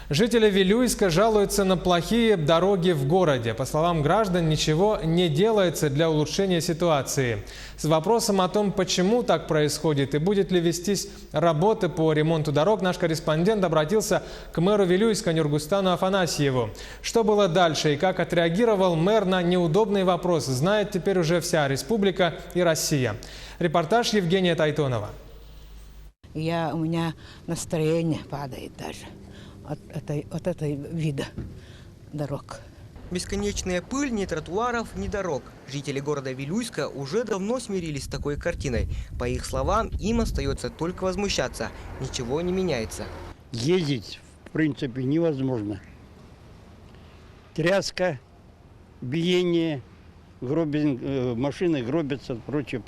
Жители Вилюйска жалуются на плохие дороги в городе. По словам граждан, ничего не делается для улучшения ситуации. С вопросом о том, почему так происходит и будет ли вестись работы по ремонту дорог, наш корреспондент обратился к мэру Вилюйска Нургустану Афанасьеву. Что было дальше и как отреагировал мэр на неудобный вопрос, знает теперь уже вся республика и Россия. Репортаж Евгения Тайтонова. У меня настроение падает даже от этой вида дорог. Бесконечная пыль, ни тротуаров, ни дорог. Жители города Вилюйска уже давно смирились с такой картиной. По их словам, им остается только возмущаться. Ничего не меняется. Ездить, в принципе, невозможно. Тряска, биение, машины гробятся, прочее.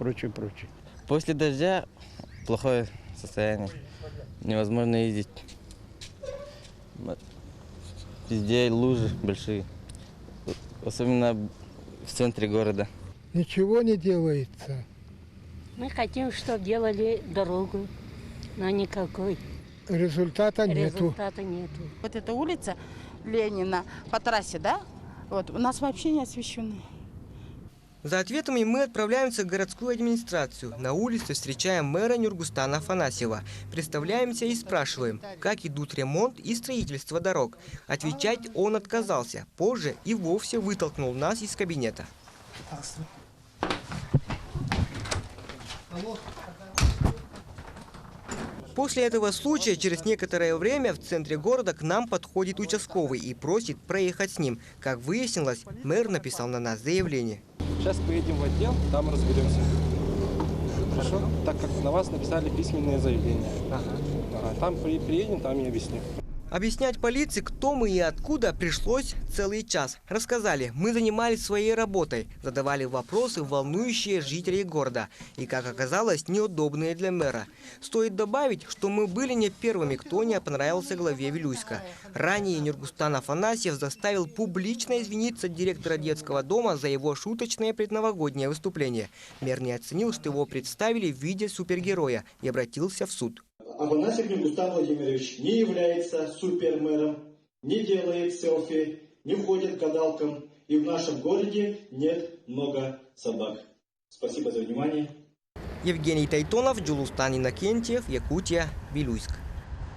После дождя плохое состояние. Невозможно ездить. Везде лужи большие. Особенно в центре города. Ничего не делается. Мы хотим, чтобы делали дорогу, но никакой. Результата нету. Вот эта улица Ленина по трассе, да? Вот, у нас вообще не освещена. За ответами мы отправляемся в городскую администрацию. На улице встречаем мэра Нургустана Афанасьева. Представляемся и спрашиваем, как идут ремонт и строительство дорог. Отвечать он отказался. Позже и вовсе вытолкнул нас из кабинета. После этого случая через некоторое время в центре города к нам подходит участковый и просит проехать с ним. Как выяснилось, мэр написал на нас заявление. Сейчас поедем в отдел, там разберемся. Хорошо? Так как на вас написали письменное заявление. Там приедем, там и объясню. Объяснять полиции, кто мы и откуда, пришлось целый час. Рассказали, мы занимались своей работой, задавали вопросы, волнующие жителей города. И, как оказалось, неудобные для мэра. Стоит добавить, что мы были не первыми, кто не понравился главе Вилюйска. Ранее Нургустан Афанасьев заставил публично извиниться директора детского дома за его шуточное предновогоднее выступление. Мэр не оценил, что его представили в виде супергероя, и обратился в суд. Афанасьев Нургустан Владимирович не является супермэром, не делает селфи, не ходит к гадалкам, и в нашем городе нет много собак. Спасибо за внимание. Евгений Тайтонов, Джулустан Иннокентьев, Якутия, Вилюйск.